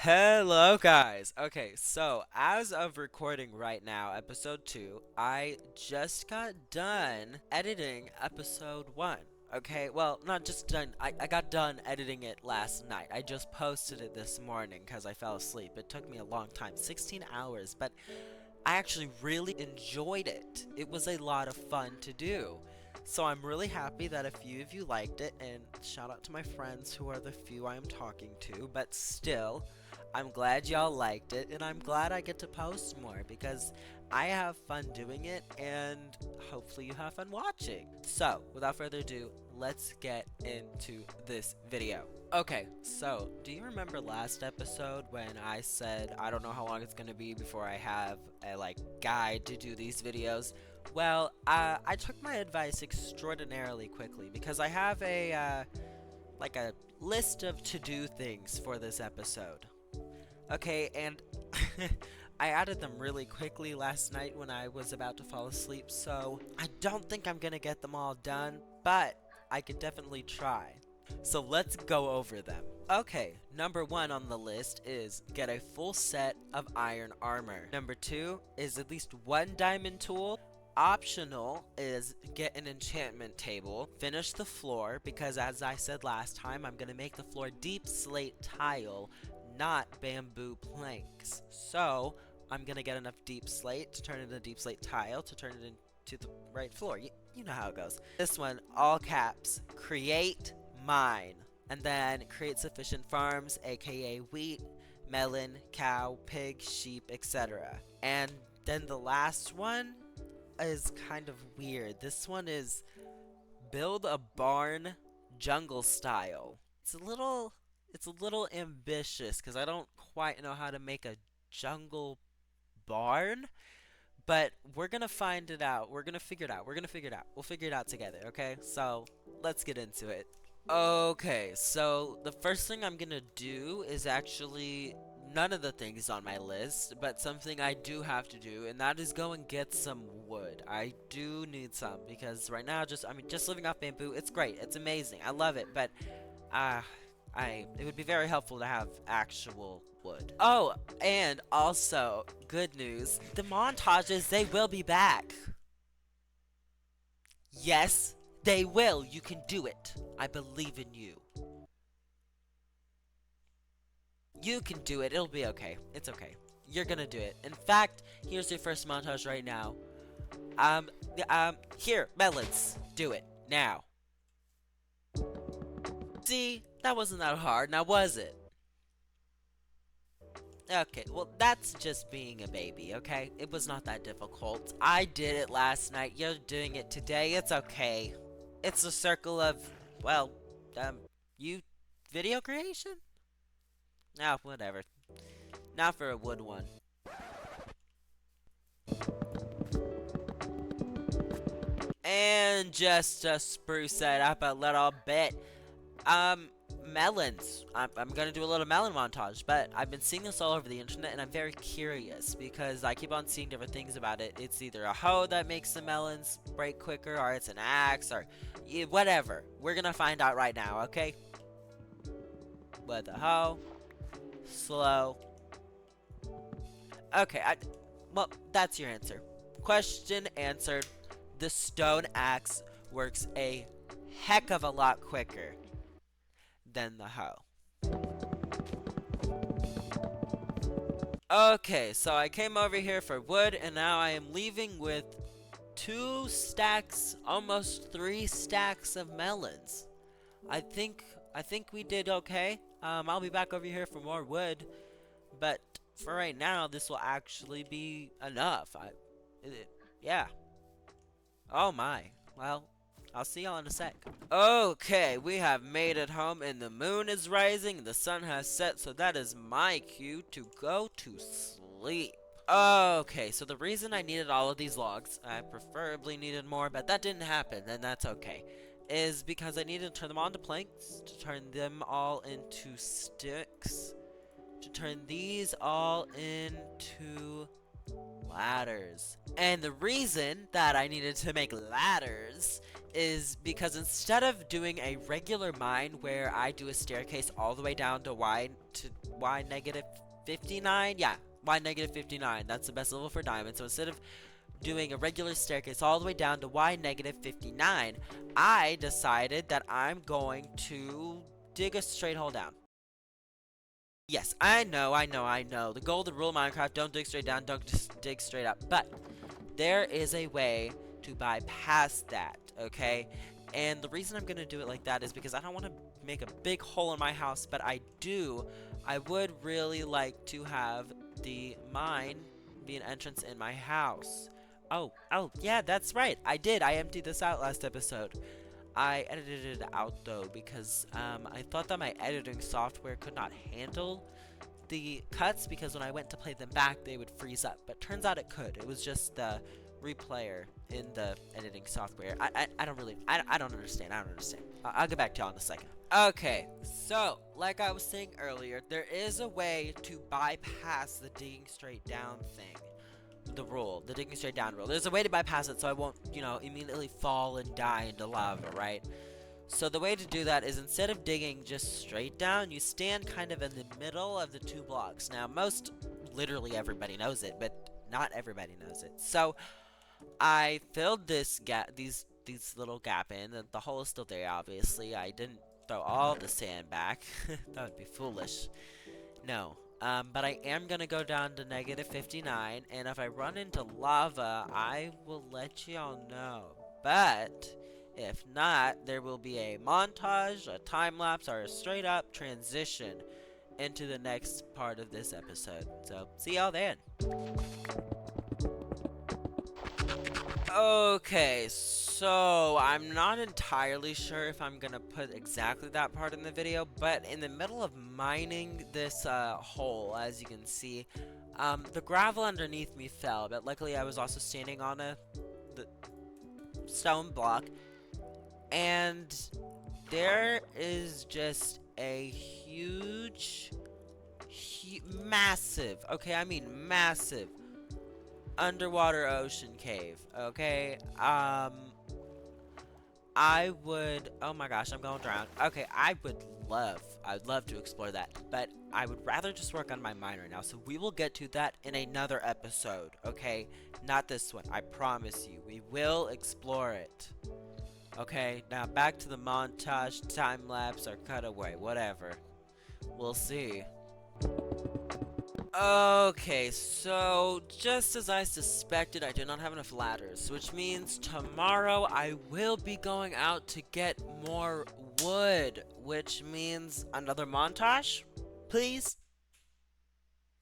Hello, guys. Okay, so as of recording right now, episode 2, I just got done editing episode 1. Okay, well, not just done, I got done editing it last night. I just posted it this morning because I fell asleep. It took me a long time, 16 hours, but I actually really enjoyed it. It was a lot of fun to do. So I'm really happy that a few of you liked it, and shout out to my friends who are the few I am talking to, but still, I'm glad y'all liked it, and I'm glad I get to post more because I have fun doing it, and hopefully you have fun watching. So, without further ado, let's get into this video. Okay, so do you remember last episode when I said I don't know how long it's gonna be before I have a guide to do these videos? Well, I took my advice extraordinarily quickly because I have a list of to-do things for this episode. Okay, and I added them really quickly last night when I was about to fall asleep, so I don't think I'm gonna get them all done, but I could definitely try. So let's go over them. Okay, number 1 on the list is get a full set of iron armor. Number 2 is at least one diamond tool. Optional is get an enchantment table. Finish the floor because as I said last time, I'm going to make the floor deep slate tile, not bamboo planks. So I'm going to get enough deep slate to turn it into deep slate tile to turn it into the right floor. You know how it goes. This one, all caps, create mine. And then create sufficient farms, aka wheat, melon, cow, pig, sheep, etc. And then the last one is kind of weird. This one is build a barn jungle style. It's a little ambitious because I don't quite know how to make a jungle barn, but we're gonna find it out. We're gonna figure it out. We're gonna figure it out. We'll figure it out together, okay? So let's get into it. Okay, so the first thing I'm gonna do is actually none of the things on my list, but something I do have to do, and that is go and get some wood. I do need some because right now, just living off bamboo, it's great, it's amazing, I love it, but uh, it would be very helpful to have actual wood. Oh, and also, good news, the montages, they will be back. Yes, they will. You can do it. I believe in you. You can do it. It'll be okay. It's okay. You're gonna do it. In fact, here's your first montage right now. Here, melons. Do it. Now. See? That wasn't that hard, now was it? Okay, well, that's just being a baby, okay? It was not that difficult. I did it last night. You're doing it today. It's okay. It's a circle of, well, you video creation? Ah, whatever. Now for a wood one. And just to spruce it up a little bit, melons. I'm gonna do a little melon montage, but I've been seeing this all over the internet, and I'm very curious because I keep on seeing different things about it. It's either a hoe that makes the melons break quicker, or it's an axe, or whatever. We're gonna find out right now, okay? With a hoe, slow. Okay, well, that's your answer. Question answered. The stone axe works a heck of a lot quicker than the hoe. Okay, so I came over here for wood, and now I am leaving with 2 stacks, almost 3 stacks of melons. I think we did okay. I'll be back over here for more wood, but for right now, this will actually be enough. Yeah. Oh my. Well, I'll see y'all in a sec. Okay, we have made it home and the moon is rising and the sun has set, so that is my cue to go to sleep. Okay, so the reason I needed all of these logs, I preferably needed more, but that didn't happen, and that's okay, is because I needed to turn them onto planks, to turn them all into sticks, to turn these all into ladders. And the reason that I needed to make ladders is because instead of doing a regular mine where I do a staircase all the way down to y negative 59, yeah, y negative 59, that's the best level for diamond. So instead of doing a regular staircase all the way down to y negative 59, I decided that I'm going to dig a straight hole down. Yes, I know. The golden rule of Minecraft, don't dig straight down, don't just dig straight up. But there is a way to bypass that, okay? And the reason I'm gonna do it like that is because I don't want to make a big hole in my house, but I would really like to have the mine be an entrance in my house. Oh, yeah, that's right. I emptied this out last episode. I edited it out though because I thought that my editing software could not handle the cuts because when I went to play them back they would freeze up, but turns out it could. It was just the replayer in the editing software. I don't really I don't understand. I'll get back to y'all in a second. Okay, so like I was saying earlier, there is a way to bypass the digging straight down thing. The digging straight down rule. There's a way to bypass it so I won't, immediately fall and die into lava, right? So the way to do that is instead of digging just straight down, you stand kind of in the middle of the two blocks. Now, literally everybody knows it, but not everybody knows it. So I filled this gap, these little gap in. The hole is still there, obviously. I didn't throw all the sand back. That would be foolish. No. But I am gonna go down to negative 59, and if I run into lava, I will let y'all know. But if not, there will be a montage, a time lapse, or a straight up transition into the next part of this episode. So see y'all then. Okay, so I'm not entirely sure if I'm gonna put exactly that part in the video, but in the middle of mining this hole, as you can see, the gravel underneath me fell, but luckily I was also standing on the stone block, and there is just a massive, okay, I mean massive, underwater ocean cave, okay? Oh my gosh, I'm going to drown. Okay, I'd love to explore that, but I would rather just work on my mine right now, so we will get to that in another episode, okay? Not this one, I promise you. We will explore it. Okay, now back to the montage, time-lapse, or cutaway, whatever. We'll see. Okay, so just as I suspected, I do not have enough ladders, which means tomorrow I will be going out to get more wood, which means another montage? Please?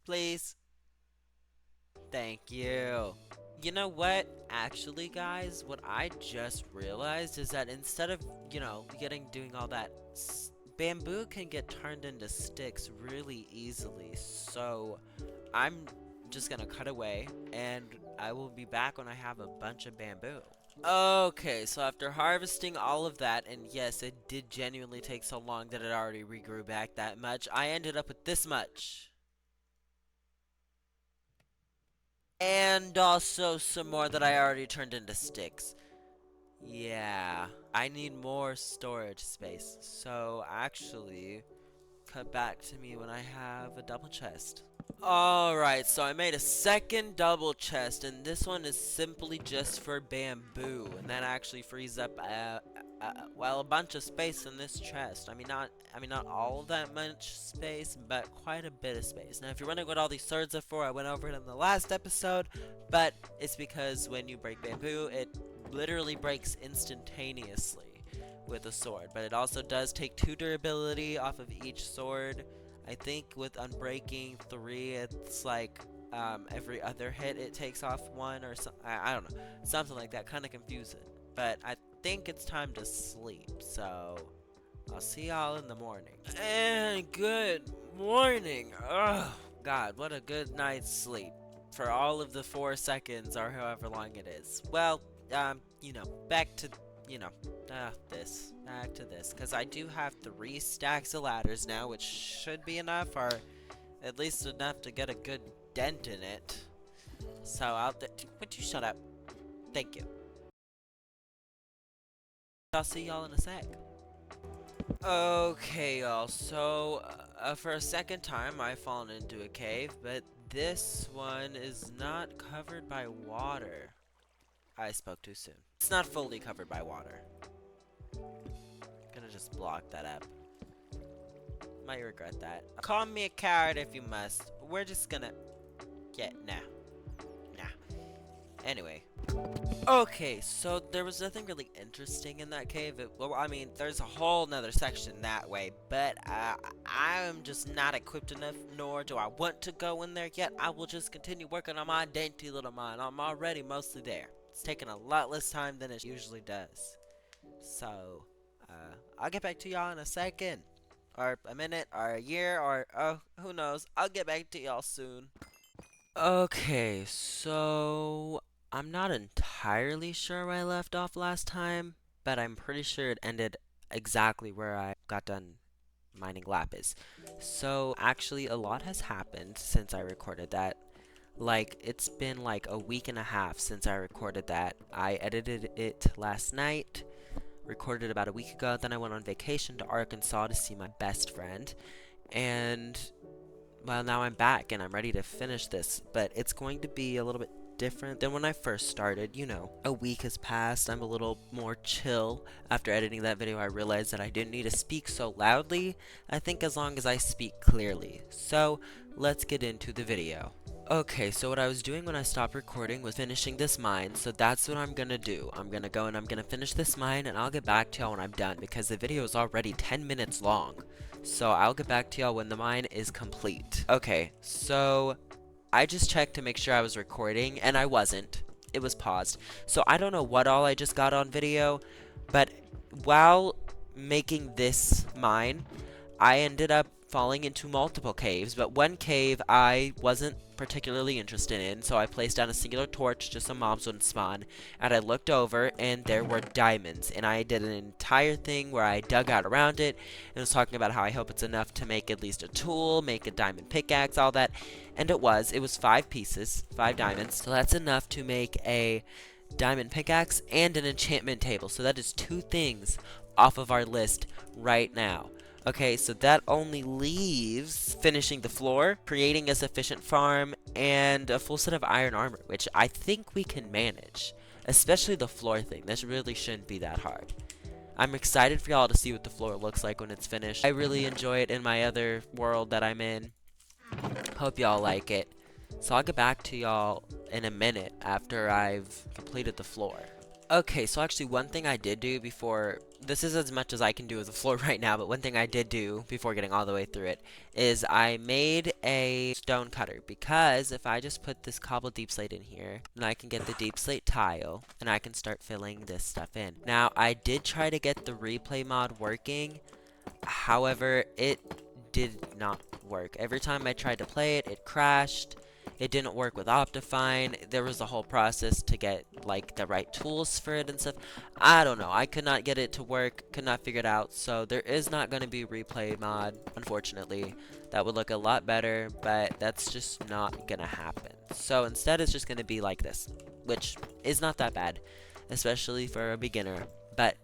Please? Thank you. You know what? Actually, guys, what I just realized is that instead of, doing all that, bamboo can get turned into sticks really easily. So I'm just gonna cut away, and I will be back when I have a bunch of bamboo. Okay, so after harvesting all of that, and yes, it did genuinely take so long that it already regrew back that much, I ended up with this much. And also some more that I already turned into sticks. Yeah, I need more storage space. So actually, cut back to me when I have a double chest. Alright, so I made a second double chest, and this one is simply just for bamboo, and that actually frees up a bunch of space in this chest. I mean not all of that much space, but quite a bit of space. Now if you're wondering what all these swords are for, I went over it in the last episode, but it's because when you break bamboo, it literally breaks instantaneously with a sword, but it also does take 2 durability off of each sword. I think with Unbreaking 3, it's like every other hit it takes off 1 or something. I don't know. Something like that. Kind of confusing. But I think it's time to sleep. So I'll see y'all in the morning. And good morning. Oh, God, what a good night's sleep. For all of the 4 seconds or however long it is. Well, back to back to this, because I do have 3 stacks of ladders now, which should be enough, or at least enough to get a good dent in it. So would you shut up? Thank you. I'll see y'all in a sec. Okay, y'all, so for a second time I've fallen into a cave, but this one is not covered by water. I spoke too soon. It's not fully covered by water. Gonna just block that up. Might regret that. Call me a coward if you must. We're just gonna... Yeah, nah. Anyway. Okay, so there was nothing really interesting in that cave. Well, I mean, there's a whole nother section that way, but I'm just not equipped enough, nor do I want to go in there yet. I will just continue working on my dainty little mine. I'm already mostly there. It's taking a lot less time than it usually does. So, I'll get back to y'all in a second, or a minute, or a year, or, oh, who knows. I'll get back to y'all soon. Okay, so I'm not entirely sure where I left off last time, but I'm pretty sure it ended exactly where I got done mining lapis. So actually a lot has happened since I recorded that. Like, it's been like a week and a half since I recorded that. I edited it last night, recorded about a week ago, then I went on vacation to Arkansas to see my best friend, and well, now I'm back and I'm ready to finish this, but it's going to be a little bit different than when I first started. You know, a week has passed, I'm a little more chill. After editing that video, I realized that I didn't need to speak so loudly. I think as long as I speak clearly. So, let's get into the video. Okay, so what I was doing when I stopped recording was finishing this mine, so that's what I'm gonna do. I'm gonna go and I'm gonna finish this mine, and I'll get back to y'all when I'm done, because the video is already 10 minutes long. So I'll get back to y'all when the mine is complete. Okay, so I just checked to make sure I was recording, and I wasn't. It was paused. So I don't know what all I just got on video, but while making this mine, I ended up falling into multiple caves, but one cave I wasn't particularly interested in, so I placed down a singular torch just so mobs wouldn't spawn, and I looked over, and there were diamonds, and I did an entire thing where I dug out around it, and was talking about how I hope it's enough to make at least a tool, make a diamond pickaxe, all that, and it was 5 pieces, 5 diamonds, so that's enough to make a diamond pickaxe and an enchantment table, so that is 2 things off of our list right now. Okay, so that only leaves finishing the floor, creating a sufficient farm, and a full set of iron armor, which I think we can manage. Especially the floor thing. This really shouldn't be that hard. I'm excited for y'all to see what the floor looks like when it's finished. I really enjoy it in my other world that I'm in. Hope y'all like it. So I'll get back to y'all in a minute after I've completed the floor. Okay, so actually one thing I did do before, this is as much as I can do with the floor right now, but one thing I did do before getting all the way through it, is I made a stone cutter, because if I just put this cobble deep slate in here, then I can get the deep slate tile, and I can start filling this stuff in. Now, I did try to get the replay mod working, however, it did not work. Every time I tried to play it, it crashed. It didn't work with Optifine. There was a whole process to get, like, the right tools for it and stuff. I don't know. I could not get it to work. Could not figure it out. So there is not going to be a replay mod, unfortunately. That would look a lot better, but that's just not going to happen. So instead, it's just going to be like this, which is not that bad, especially for a beginner. But,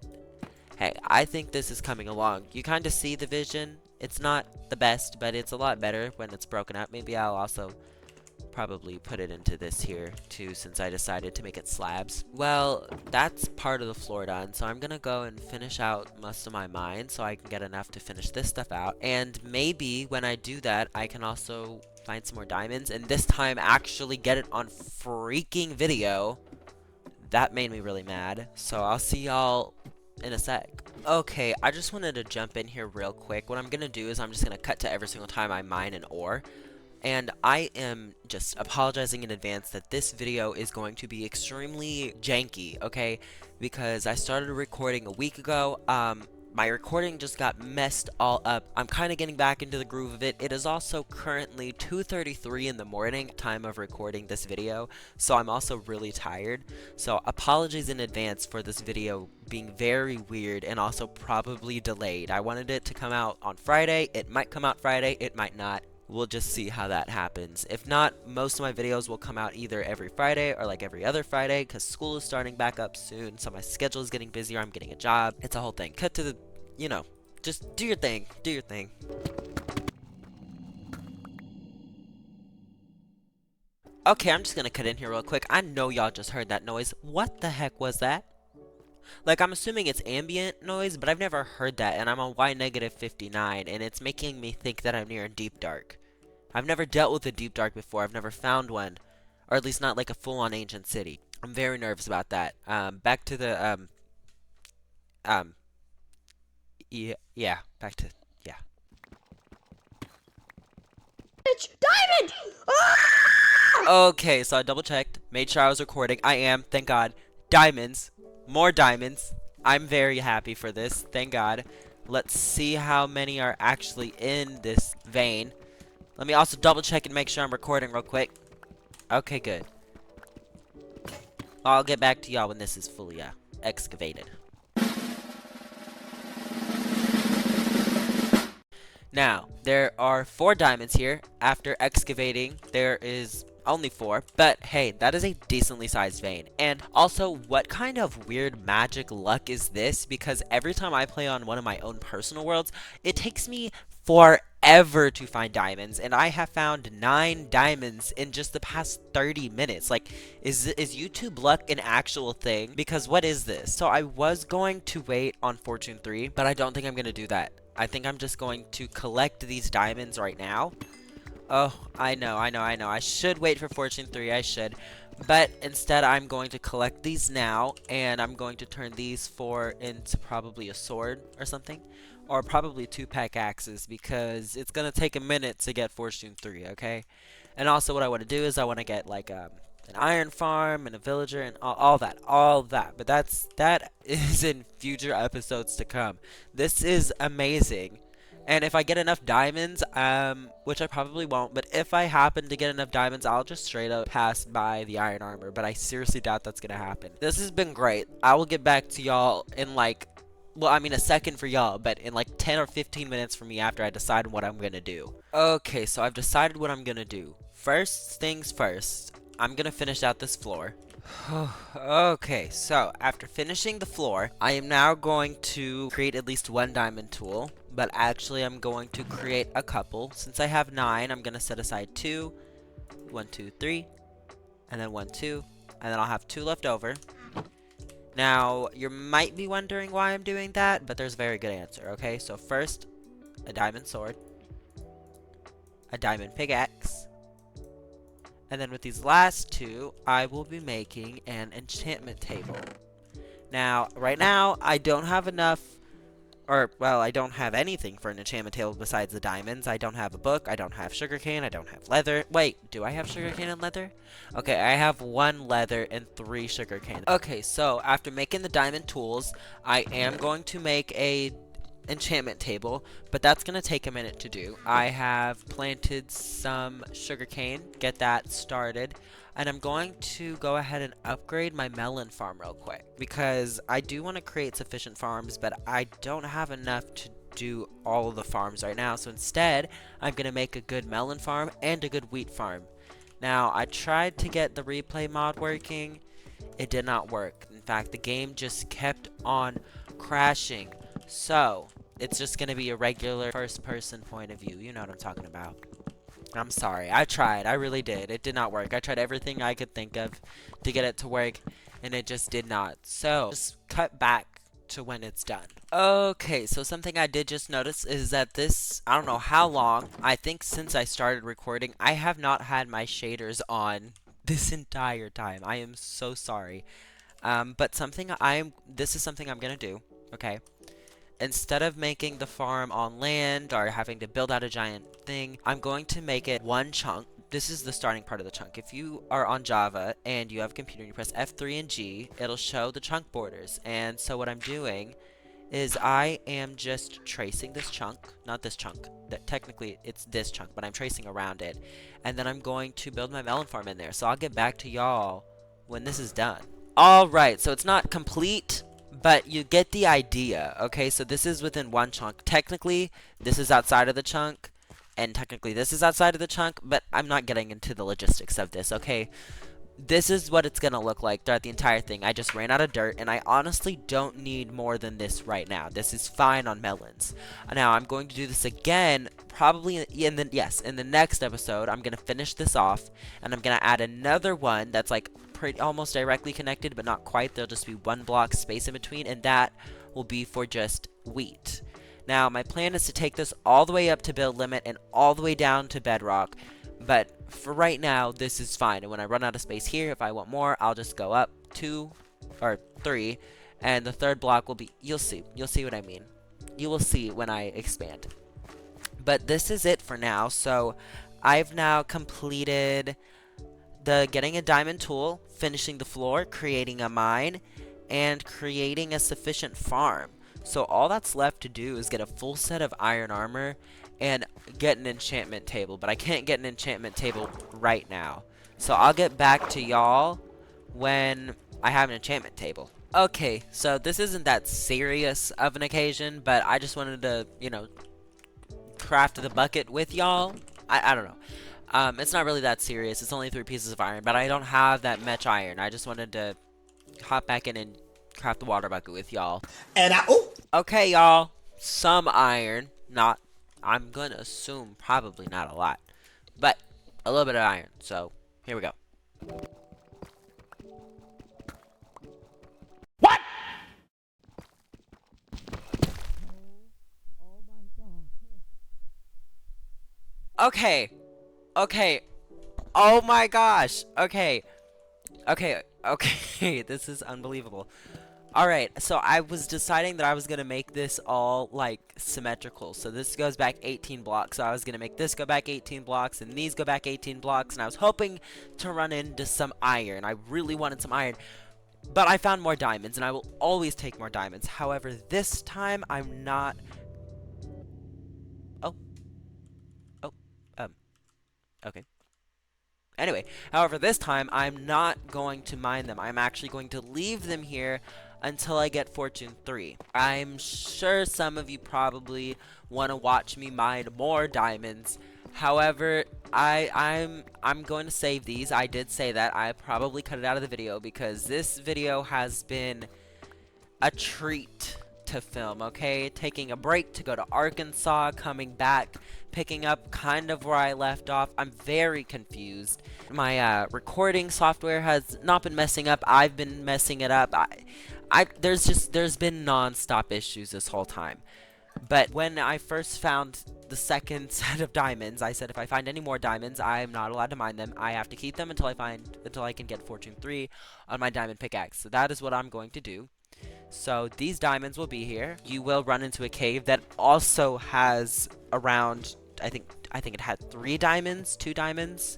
hey, I think this is coming along. You kind of see the vision. It's not the best, but it's a lot better when it's broken up. Maybe I'll also probably put it into this here too, since I decided to make it slabs. Well, that's part of the floor done, so I'm gonna go and finish out most of my mine so I can get enough to finish this stuff out, and maybe when I do that I can also find some more diamonds, and this time actually get it on freaking video. That made me really mad, so I'll see y'all in a sec. Okay, I just wanted to jump in here real quick. What I'm gonna do is I'm just gonna cut to every single time I mine an ore. And I am just apologizing in advance that this video is going to be extremely janky, okay? Because I started recording a week ago. My recording just got messed all up. I'm kind of getting back into the groove of it. It is also currently 2:33 in the morning, time of recording this video. So I'm also really tired. So apologies in advance for this video being very weird and also probably delayed. I wanted it to come out on Friday. It might come out Friday. It might not. we'll just see how that happens. If not, most of my videos will come out either every Friday or like every other Friday because school is starting back up soon. So my schedule is getting busier. I'm getting a job. It's a whole thing. Cut to the, just do your thing. Do your thing. Okay, I'm just gonna cut in here real quick. I know y'all just heard that noise. What the heck was that? Like, I'm assuming it's ambient noise, but I've never heard that, and I'm on Y-59, and it's making me think that I'm near a deep dark. I've never dealt with a deep dark before. I've never found one, or at least not like a full-on ancient city. I'm very nervous about that. Back to the, um, yeah, back to, yeah. Diamond! Okay, so I double-checked, made sure I was recording. I am, thank God. Diamonds. More diamonds. I'm very happy for this, thank God. Let's see how many are actually in this vein. Let me also double-check and make sure I'm recording real quick. Okay, good. I'll get back to y'all when this is fully excavated. Now, there are 4 diamonds here. After excavating, there is only 4. But hey, that is a decently sized vein. And also, what kind of weird magic luck is this? Because every time I play on one of my own personal worlds, it takes me forever to find diamonds. And I have found 9 diamonds in just the past 30 minutes. Like, is YouTube luck an actual thing? Because what is this? So I was going to wait on Fortune 3, but I don't think I'm going to do that. I think I'm just going to collect these diamonds right now. Oh, I know. I should wait for Fortune 3, I should. But instead, I'm going to collect these now, and I'm going to turn these 4 into probably a sword or something. Or probably 2 pickaxes, because it's going to take a minute to get Fortune 3, okay? And also what I want to do is I want to get, like, an iron farm and a villager and all that. But that is in future episodes to come. This is amazing. And if I get enough diamonds, which I probably won't, but if I happen to get enough diamonds, I'll just straight up pass by the iron armor. But I seriously doubt that's gonna happen. This has been great. I will get back to y'all in like, well, I mean a second for y'all, but in like 10 or 15 minutes for me after I decide what I'm gonna do. Okay, so I've decided what I'm gonna do. First things first. I'm gonna finish out this floor. Okay, so after finishing the floor, I am now going to create at least 1 diamond tool, but actually I'm going to create a couple. Since I have 9, I'm gonna set aside 2, 1, 2, 3, and then 1, 2, and then I'll have 2 left over. Now, you might be wondering why I'm doing that, but there's a very good answer, okay? So first, a diamond sword, a diamond pickaxe, and then with these last 2, I will be making an enchantment table. Now, right now, I don't have enough, or, well, I don't have anything for an enchantment table besides the diamonds. I don't have a book, I don't have sugarcane, I don't have leather. Wait, do I have sugarcane and leather? Okay, I have 1 leather and 3 sugarcane. Okay, so after making the diamond tools, I am going to make a enchantment table, but that's gonna take a minute to do. I have planted some sugarcane, get that started, and I'm going to go ahead and upgrade my melon farm real quick because I do want to create sufficient farms, but I don't have enough to do all of the farms right now. So instead, I'm gonna make a good melon farm and a good wheat farm. Now, I tried to get the replay mod working. It did not work. In fact, the game just kept on crashing. So, it's just going to be a regular first-person point of view. You know what I'm talking about. I'm sorry. I tried. I really did. It did not work. I tried everything I could think of to get it to work, and it just did not. So, just cut back to when it's done. Okay, so something I did just notice is that this, I don't know how long, I think since I started recording, I have not had my shaders on this entire time. I am so sorry. But this is something I'm gonna do, okay? Instead of making the farm on land or having to build out a giant thing, I'm going to make it 1 chunk. This is the starting part of the chunk. If you are on Java and you have a computer and you press F3 and G, it'll show the chunk borders. And so what I'm doing is I am just tracing this chunk, not this chunk. Technically, it's this chunk, but I'm tracing around it. And then I'm going to build my melon farm in there. So I'll get back to y'all when this is done. Alright, so it's not complete, but you get the idea, okay? So this is within 1 chunk. Technically, this is outside of the chunk, and technically this is outside of the chunk, but I'm not getting into the logistics of this, okay? This is what it's gonna look like throughout the entire thing. I just ran out of dirt, and I honestly don't need more than this right now. This is fine on melons. Now, I'm going to do this again, probably in the next episode. I'm gonna finish this off, and I'm gonna add another one that's like pretty almost directly connected, but not quite. There'll just be one block space in between, and that will be for just wheat. Now, my plan is to take this all the way up to build limit and all the way down to bedrock, but for right now, this is fine. And when I run out of space here, if I want more, I'll just go up 2 or 3, and the third block will be, you'll see what I mean. You will see when I expand. But this is it for now. So I've now completed the getting a diamond tool, finishing the floor, creating a mine, and creating a sufficient farm. So all that's left to do is get a full set of iron armor and get an enchantment table, but I can't get an enchantment table right now. So I'll get back to y'all when I have an enchantment table. Okay, so this isn't that serious of an occasion, but I just wanted to, craft the bucket with y'all. I don't know. It's not really that serious. It's only 3 pieces of iron, but I don't have that much iron. I just wanted to hop back in and craft the water bucket with y'all. Okay, y'all. Some iron. I'm gonna assume probably not a lot, but a little bit of iron. So here we go. What? Okay. Oh my gosh. Okay. This is unbelievable. Alright, so I was deciding that I was going to make this all, like, symmetrical. So this goes back 18 blocks. So I was going to make this go back 18 blocks, and these go back 18 blocks. And I was hoping to run into some iron. I really wanted some iron. But I found more diamonds, and I will always take more diamonds. However, this time, I'm not... Okay. Anyway, however, this time, I'm not going to mine them. I'm actually going to leave them here until I get Fortune 3. I'm sure some of you probably want to watch me mine more diamonds. However, I'm going to save these. I did say that. I probably cut it out of the video because this video has been a treat to film, okay? Taking a break to go to Arkansas, coming back, picking up kind of where I left off. I'm very confused. My recording software has not been messing up. I've been messing it up. There's been non-stop issues this whole time. But when I first found the second set of diamonds, I said if I find any more diamonds, I'm not allowed to mine them. I have to keep them until I can get Fortune 3 on my diamond pickaxe. So that is what I'm going to do. So these diamonds will be here. You will run into a cave that also has around, I think it had 3 diamonds, 2 diamonds,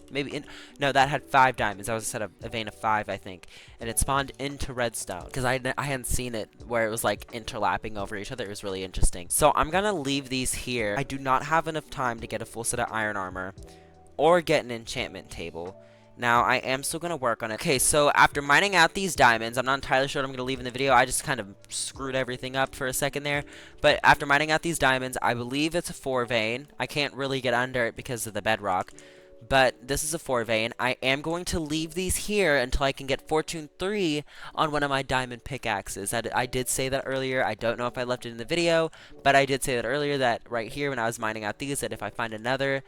no, that had 5 diamonds. That was a set of a vein of 5, I think, and it spawned into redstone because I hadn't seen it where it was like interlapping over each other. It was really interesting. So I'm gonna leave these here. I do not have enough time to get a full set of iron armor or get an enchantment table. Now, I am still going to work on it. Okay, so after mining out these diamonds, I'm not entirely sure what I'm going to leave in the video. I just kind of screwed everything up for a second there. But after mining out these diamonds, I believe it's a 4 vein. I can't really get under it because of the bedrock. But this is a 4 vein. I am going to leave these here until I can get Fortune 3 on one of my diamond pickaxes. I did say that earlier. I don't know if I left it in the video, but I did say that earlier that right here when I was mining out these, that if I find another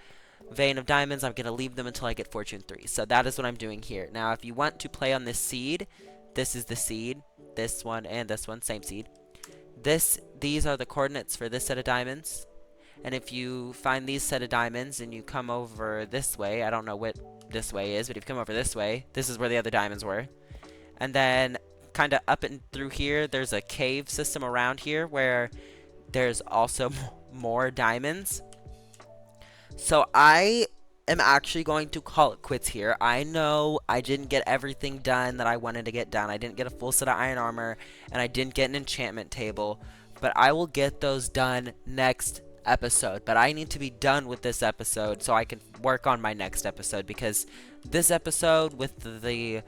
vein of diamonds, I'm going to leave them until I get Fortune 3. So that is what I'm doing here. Now, if you want to play on this seed, this is the seed. This one and this one, same seed. These are the coordinates for this set of diamonds. And if you find these set of diamonds and you come over this way, I don't know what this way is, but if you come over this way, this is where the other diamonds were. And then kind of up and through here, there's a cave system around here where there's also more diamonds. So I am actually going to call it quits here. I know I didn't get everything done that I wanted to get done. I didn't get a full set of iron armor, and I didn't get an enchantment table. But I will get those done next episode. But I need to be done with this episode so I can work on my next episode. Because this episode, with the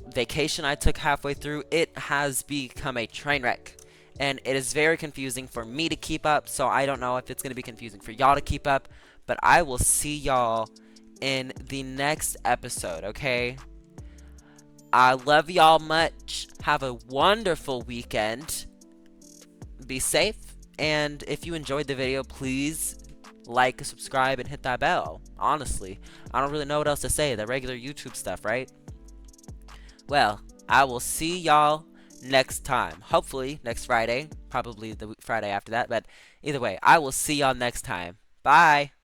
vacation I took halfway through, it has become a train wreck. And it is very confusing for me to keep up, so I don't know if it's going to be confusing for y'all to keep up. But I will see y'all in the next episode, okay? I love y'all much. Have a wonderful weekend. Be safe. And if you enjoyed the video, please like, subscribe, and hit that bell. Honestly, I don't really know what else to say. The regular YouTube stuff, right? Well, I will see y'all next time. Hopefully next Friday. Probably the Friday after that. But either way, I will see y'all next time. Bye.